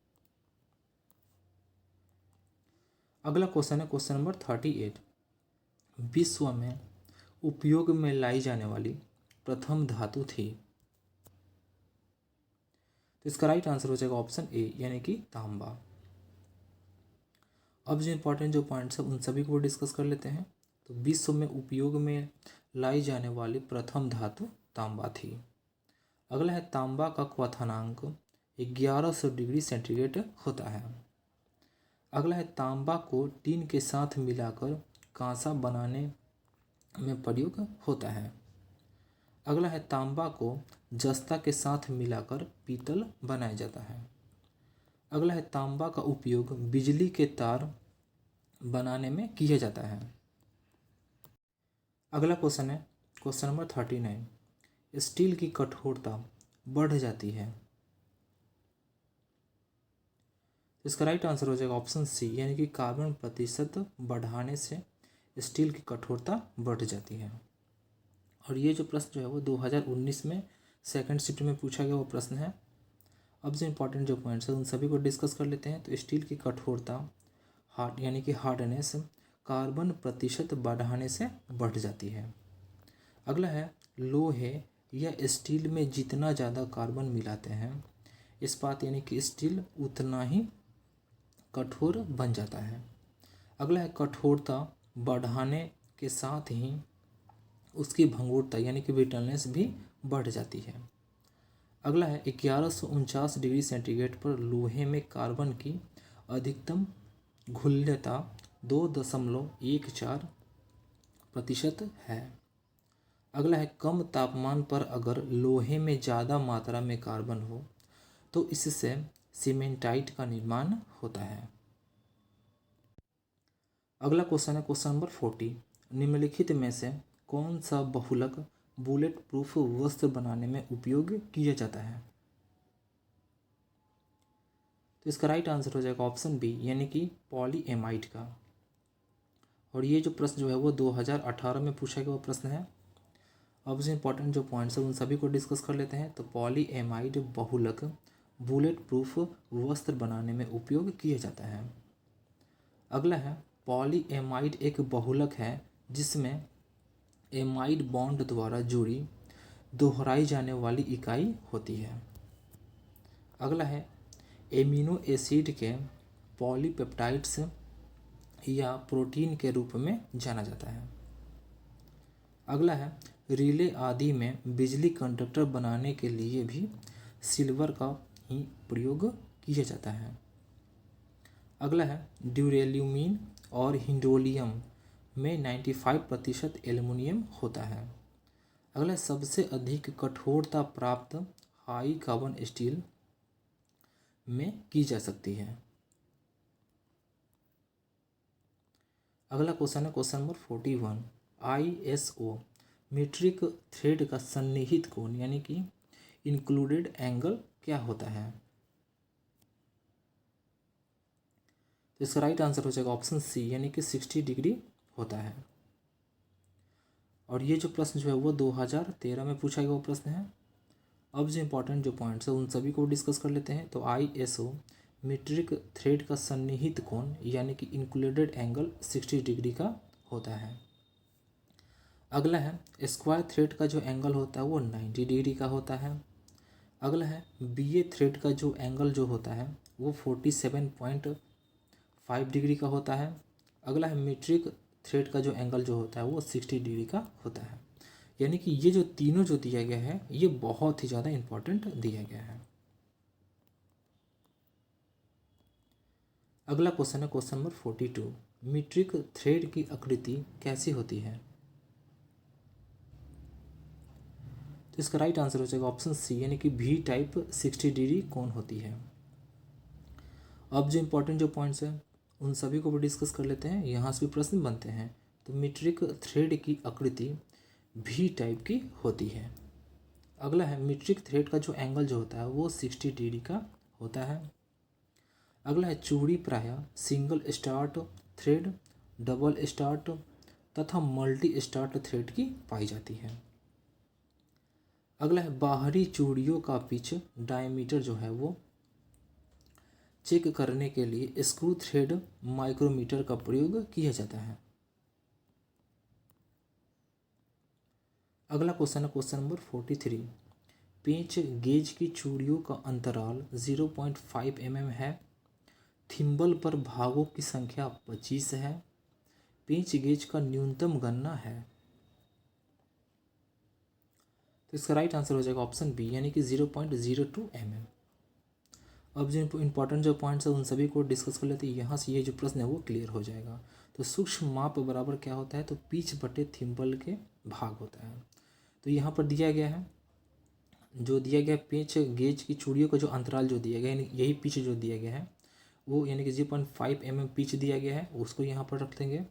अगला क्वेश्चन है क्वेश्चन नंबर 38। विश्व में उपयोग में लाई जाने वाली प्रथम धातु थी। तो इसका राइट आंसर हो जाएगा ऑप्शन ए, यानी कि तांबा। अब जो इंपॉर्टेंट जो पॉइंट्स है उन सभी को डिस्कस कर लेते हैं। तो विश्व में उपयोग में लाई जाने वाली प्रथम धातु तांबा थी। अगला है तांबा का क्वथनांक 1100 डिग्री सेंटीग्रेड होता है। अगला है तांबा को टीन के साथ मिलाकर कांसा बनाने में प्रयोग होता है। अगला है तांबा को जस्ता के साथ मिलाकर पीतल बनाया जाता है। अगला है तांबा का उपयोग बिजली के तार बनाने में किया जाता है। अगला क्वेश्चन है क्वेश्चन नंबर 39। स्टील की कठोरता बढ़ जाती है। इसका राइट आंसर हो जाएगा ऑप्शन सी, यानी कि कार्बन प्रतिशत बढ़ाने से स्टील की कठोरता बढ़ जाती है। और ये जो प्रश्न जो है वो 2019 में सेकंड शिफ्ट में पूछा गया वो प्रश्न है। अब जो इंपॉर्टेंट जो पॉइंट्स है उन सभी को डिस्कस कर लेते हैं। तो स्टील की कठोरता हार्ड यानी कि हार्डनेस कार्बन प्रतिशत बढ़ाने से बढ़ जाती है। अगला है लोहे या स्टील में जितना ज़्यादा कार्बन मिलाते हैं इस्पात यानी कि स्टील उतना ही कठोर बन जाता है। अगला है कठोरता बढ़ाने के साथ ही उसकी भंगुरता यानी कि ब्रिटलनेस भी बढ़ जाती है। अगला है 1149 डिग्री सेंटीग्रेड पर लोहे में कार्बन की अधिकतम घुल्यता 2.14% है। अगला है कम तापमान पर अगर लोहे में ज़्यादा मात्रा में कार्बन हो तो इससे सीमेंटाइट का निर्माण होता है। अगला क्वेश्चन है क्वेश्चन नंबर 40। निम्नलिखित में से कौन सा बहुलक बुलेट प्रूफ वस्त्र बनाने में उपयोग किया जाता है। तो इसका राइट आंसर हो जाएगा ऑप्शन बी, यानी कि पॉलीएमाइड का। और ये जो प्रश्न जो है वो 2018 में पूछा गया वो प्रश्न है। अब जो इंपॉर्टेंट जो पॉइंट्स है उन सभी को डिस्कस कर लेते हैं। तो पॉलीएमाइड बहुलक बुलेट प्रूफ वस्त्र बनाने में उपयोग किया जाता है। अगला है पॉलीएमाइड एक बहुलक है जिसमें एमाइड बॉन्ड द्वारा जुड़ी दोहराई जाने वाली इकाई होती है। अगला है एमिनो एसिड के पॉलीपेप्टाइड्स या प्रोटीन के रूप में जाना जाता है। अगला है रिले आदि में बिजली कंडक्टर बनाने के लिए भी सिल्वर का ही प्रयोग किया जाता है। अगला है ड्यूरेल्यूमिन और हिंडोलियम में 95% एल्युमिनियम होता है। अगला सबसे अधिक कठोरता प्राप्त हाई कार्बन स्टील में की जा सकती है। अगला क्वेश्चन है question number 41। ISO metric thread का सन्निहित कोण यानी कि इंक्लूडेड एंगल क्या होता है। तो इसका राइट आंसर हो जाएगा ऑप्शन सी, यानी कि 60 डिग्री होता है। और ये जो प्रश्न जो है वो 2013 में पूछा गया वो प्रश्न है। अब जो इंपॉर्टेंट जो पॉइंट्स है उन सभी को डिस्कस कर लेते हैं। तो ISO मीट्रिक थ्रेड का सन्निहित कोण यानी कि इंक्लूडेड एंगल 60 डिग्री का होता है। अगला है स्क्वायर थ्रेड का जो एंगल होता है वो 90 डिग्री का होता है। अगला है BA थ्रेड का जो एंगल जो होता है वो 47.5 डिग्री का होता है। अगला है मीट्रिक थ्रेड का जो एंगल जो होता है वो 60 डिग्री का होता है। यानी कि ये जो तीनों जो दिया गया है ये बहुत ही ज़्यादा इम्पोर्टेंट दिया गया है। अगला क्वेश्चन है क्वेश्चन नंबर 42। मीट्रिक थ्रेड की आकृति कैसी होती है? तो इसका राइट आंसर हो जाएगा ऑप्शन सी, यानी कि भी टाइप 60 डिग्री कोण होती है। अब जो इंपॉर्टेंट जो पॉइंट्स हैं उन सभी को भी डिस्कस कर लेते हैं, यहाँ से भी प्रश्न बनते हैं। तो मीट्रिक थ्रेड की आकृति भी टाइप की होती है। अगला है मीट्रिक थ्रेड का जो एंगल जो होता है वो 60 डिग्री का होता है। अगला है चूड़ी प्रायः single start thread, double start तथा मल्टी स्टार्ट थ्रेड की पाई जाती है। अगला है बाहरी चूड़ियों का पिच डायमीटर जो है वो चेक करने के लिए स्क्रू थ्रेड माइक्रोमीटर का प्रयोग किया जाता है। अगला क्वेश्चन है क्वेश्चन नंबर 43। पेंच गेज की चूड़ियों का अंतराल 0.5 mm है। थिम्बल पर भागों की संख्या 25 है। पेंच गेज का न्यूनतम गणना है। तो इसका राइट आंसर हो जाएगा ऑप्शन बी, यानी कि 0.02 mm। अब जो इंपॉर्टेंट जो पॉइंट्स है उन सभी को डिस्कस कर लेते हैं। यहाँ से ये जो प्रश्न है वो क्लियर हो जाएगा। तो सूक्ष्म माप बराबर क्या होता है? तो पिच बटे थिम्बल के भाग होता है। तो यहाँ पर दिया गया है, जो दिया गया पेंच गेज की चूड़ियों का जो अंतराल जो दिया गया है, यही पिच जो दिया गया है वो यानी कि 0.5 mm पिच दिया गया है, उसको यहाँ पर रख देंगे।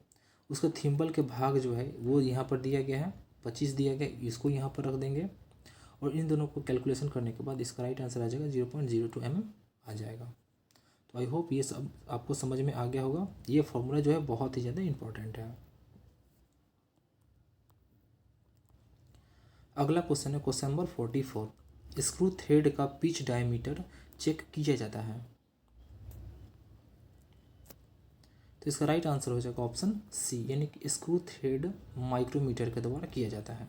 उसका थिम्बल के भाग जो है वो यहाँ पर दिया गया है 25 दिया गया, इसको यहाँ पर रख देंगे। और इन दोनों को कैलकुलेशन करने के बाद इसका राइट आंसर आ जाएगा 0.02 mm आ जाएगा। तो आई होप ये सब आपको समझ में आ गया होगा। ये फॉर्मूला जो है बहुत ही ज़्यादा इंपॉर्टेंट है। अगला क्वेश्चन है क्वेश्चन नंबर 44। स्क्रू थ्रेड का पिच डायमीटर चेक किया जाता है। तो इसका राइट आंसर हो जाएगा ऑप्शन सी, यानी कि स्क्रू थ्रेड माइक्रोमीटर के द्वारा किया जाता है।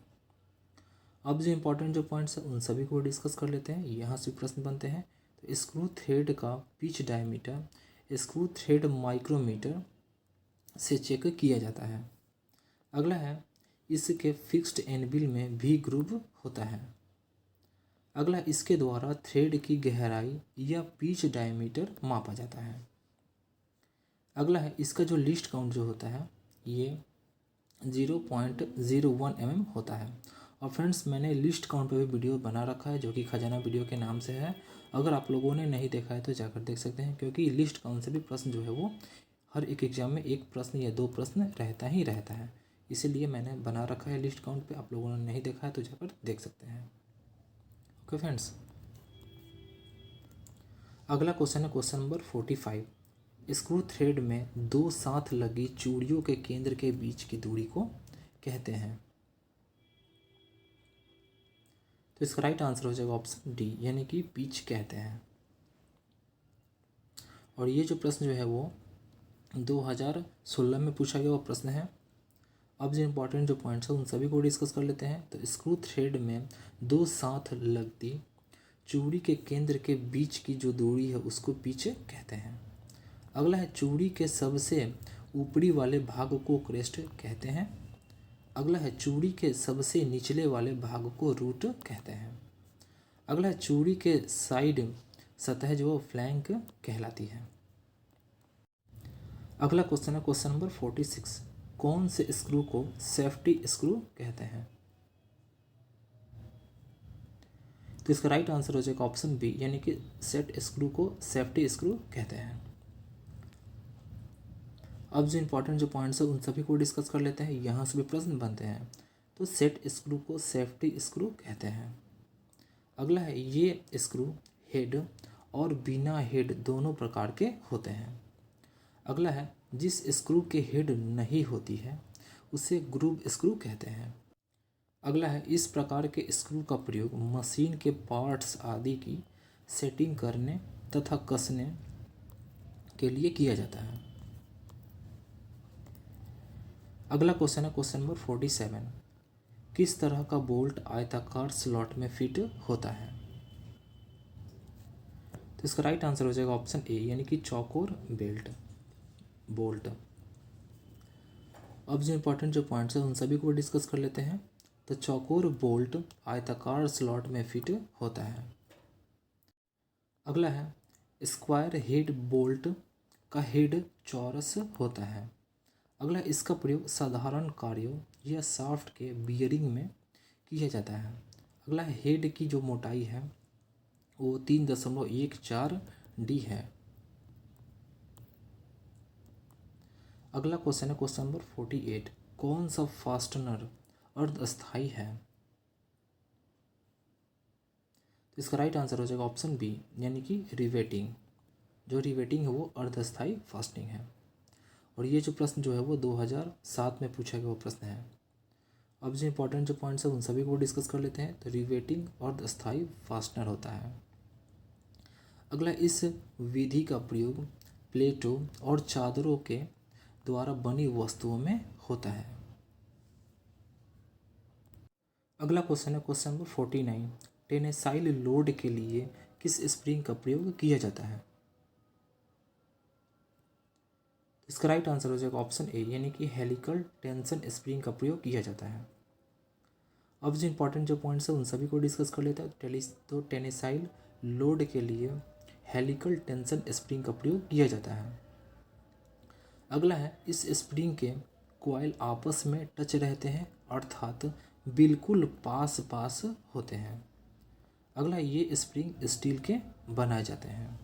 अब जो इंपॉर्टेंट जो पॉइंट्स हैं उन सभी को डिस्कस कर लेते हैं, यहाँ से प्रश्न बनते हैं। तो स्क्रू थ्रेड का pitch diameter screw thread micrometer से चेक किया जाता है। अगला है इसके फिक्स्ड एनविल में भी ग्रूव होता है। अगला इसके द्वारा थ्रेड की गहराई या पिच डायमीटर मापा जाता है। अगला है इसका जो लिस्ट काउंट जो होता है ये 0.01 mm होता है। और फ्रेंड्स मैंने लिस्ट काउंट पे भी वीडियो बना रखा है जो कि खजाना वीडियो के नाम से है। अगर आप लोगों ने नहीं देखा है तो जाकर देख सकते हैं, क्योंकि लिस्ट काउंट से भी प्रश्न जो है वो हर एक एग्जाम में एक प्रश्न या दो प्रश्न रहता ही रहता है, इसीलिए मैंने बना रखा है लिस्ट काउंट पे। आप लोगों ने नहीं देखा है तो जाकर देख सकते हैं। ओके फ्रेंड्स, अगला क्वेश्चन है क्वेश्चन नंबर 45। स्क्रू थ्रेड में दो साथ लगी चूड़ियों के केंद्र के बीच की दूरी को कहते हैं। तो इसका राइट आंसर हो जाएगा ऑप्शन डी, यानी कि पिच कहते हैं। और ये जो प्रश्न जो है वो 2016 में पूछा गया वो प्रश्न है। अब जो इंपॉर्टेंट जो पॉइंट्स हैं उन सभी को डिस्कस कर लेते हैं। तो स्क्रू थ्रेड में दो साथ लगती चूड़ी के केंद्र के बीच की जो दूरी है उसको पिच कहते हैं। अगला है चूड़ी के सबसे ऊपरी वाले भाग को क्रेस्ट कहते हैं। अगला है चूड़ी के सबसे निचले वाले भाग को रूट कहते हैं। अगला है चूड़ी के साइड सतह जो फ्लैंक कहलाती है। अगला क्वेश्चन है क्वेश्चन नंबर 46। कौन से स्क्रू को सेफ्टी स्क्रू कहते हैं? तो इसका राइट आंसर हो जाएगा ऑप्शन बी, यानी कि सेट स्क्रू को सेफ्टी स्क्रू कहते हैं। अब जो इंपॉर्टेंट जो पॉइंट्स है उन सभी को डिस्कस कर लेते हैं, यहाँ से भी प्रश्न बनते हैं। तो सेट स्क्रू को सेफ्टी स्क्रू कहते हैं। अगला है ये स्क्रू हेड और बिना हेड दोनों प्रकार के होते हैं। अगला है जिस स्क्रू के हेड नहीं होती है उसे ग्रूव स्क्रू कहते हैं। अगला है इस प्रकार के स्क्रू का प्रयोग मशीन के पार्ट्स आदि की सेटिंग करने तथा कसने के लिए किया जाता है। अगला क्वेश्चन है क्वेश्चन नंबर 47। किस तरह का बोल्ट आयताकार स्लॉट में फिट होता है? तो इसका राइट आंसर हो जाएगा ऑप्शन ए, यानी कि चौकोर बेल्ट बोल्ट। अब जो इंपॉर्टेंट जो पॉइंट्स हैं उन सभी को डिस्कस कर लेते हैं। तो चौकोर बोल्ट आयताकार स्लॉट में फिट होता है। अगला है स्क्वायर हेड बोल्ट का हेड चौरस होता है। अगला, इसका प्रयोग साधारण कार्यों या शाफ्ट के बियरिंग में किया जाता है। अगला, हेड की जो मोटाई है वो 3.14 डी है। अगला क्वेश्चन है क्वेश्चन नंबर 48, कौन सा फास्टनर अर्धस्थायी है? तो इसका राइट आंसर हो जाएगा ऑप्शन बी, यानी कि रिवेटिंग। जो रिवेटिंग है वो अर्धस्थायी फास्टनिंग है। और ये जो प्रश्न जो है वो 2007 में पूछा गया वो प्रश्न है। अब जो इंपॉर्टेंट जो पॉइंट्स है उन सभी को डिस्कस कर लेते हैं। तो रिवेटिंग अर्धस्थायी फास्टनर होता है। अगला, इस विधि का प्रयोग प्लेटों और चादरों के द्वारा बनी वस्तुओं में होता है। अगला क्वेश्चन है क्वेश्चन नंबर 49, टेनेसाइल लोड के लिए किस स्प्रिंग का प्रयोग किया जाता है? इसका राइट आंसर हो जाएगा ऑप्शन ए, यानी कि हेलिकल टेंशन स्प्रिंग का प्रयोग किया जाता है। अब जो इंपॉर्टेंट जो पॉइंट्स है उन सभी को डिस्कस कर लेते हैं। तो टेनेसाइल लोड के लिए हेलिकल टेंशन स्प्रिंग का प्रयोग किया जाता है। अगला है, इस स्प्रिंग के कॉइल आपस में टच रहते हैं, अर्थात बिल्कुल पास पास होते हैं। अगला, ये स्प्रिंग स्टील के बनाए जाते हैं।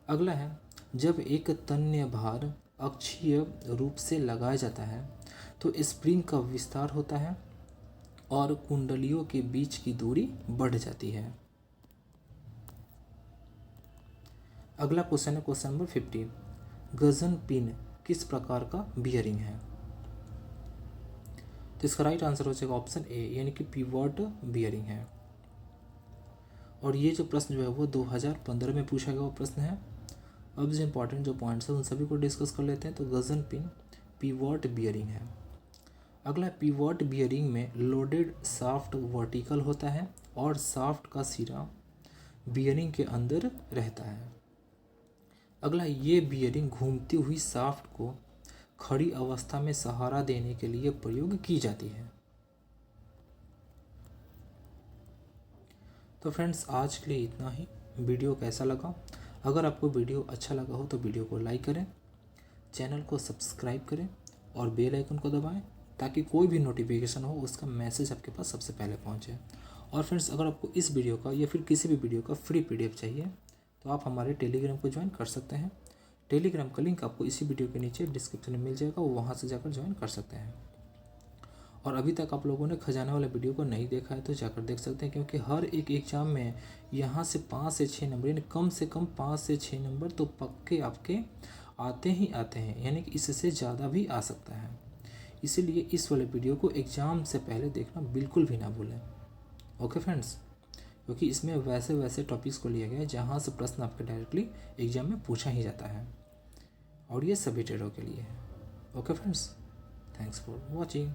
अगला है, जब एक तन्य भार अक्षीय रूप से लगाया जाता है तो स्प्रिंग का विस्तार होता है और कुंडलियों के बीच की दूरी बढ़ जाती है। अगला क्वेश्चन है क्वेश्चन नंबर 50, गजन पिन किस प्रकार का बियरिंग है? तो इसका राइट आंसर हो जाएगा ऑप्शन ए, यानी कि पिवट बियरिंग है। और ये जो प्रश्न जो है वो 2015 में पूछा गया वो प्रश्न है। अब जो इंपॉर्टेंट जो पॉइंट्स है उन सभी को डिस्कस कर लेते हैं। तो गजन पिन पिवट बियरिंग है। अगला, पिवट बियरिंग में लोडेड शाफ्ट वर्टिकल होता है और शाफ्ट का सिरा बियरिंग के अंदर रहता है। अगला, ये बियरिंग घूमती हुई शाफ्ट को खड़ी अवस्था में सहारा देने के लिए प्रयोग की जाती है। तो फ्रेंड्स, आज के लिए इतना ही। वीडियो कैसा लगा? अगर आपको वीडियो अच्छा लगा हो तो वीडियो को लाइक करें, चैनल को सब्सक्राइब करें और बेल आइकन को दबाएं ताकि कोई भी नोटिफिकेशन हो उसका मैसेज आपके पास सबसे पहले पहुंचे। और फ्रेंड्स, अगर आपको इस वीडियो का या फिर किसी भी वीडियो का फ्री PDF चाहिए तो आप हमारे टेलीग्राम को ज्वाइन कर सकते हैं। टेलीग्राम का लिंक आपको इसी वीडियो के नीचे डिस्क्रिप्शन में मिल जाएगा, वो वहाँ से जाकर ज्वाइन कर सकते हैं। और अभी तक आप लोगों ने खजाना वाला वीडियो को नहीं देखा है तो जाकर देख सकते हैं, क्योंकि हर एक एग्जाम में यहाँ से 5 से 6 नंबर, यानी कम से कम 5 से 6 नंबर तो पक्के आपके आते ही आते हैं, यानी कि इससे ज़्यादा भी आ सकता है। इसीलिए इस वाले वीडियो को एग्ज़ाम से पहले देखना बिल्कुल भी ना भूलें। ओके फ्रेंड्स, क्योंकि इसमें वैसे वैसे टॉपिक्स को लिया गया है जहाँ से प्रश्न आपके डायरेक्टली एग्जाम में पूछा ही जाता है, और ये सभी ट्रेडों के लिए है। Okay friends, thanks for watching.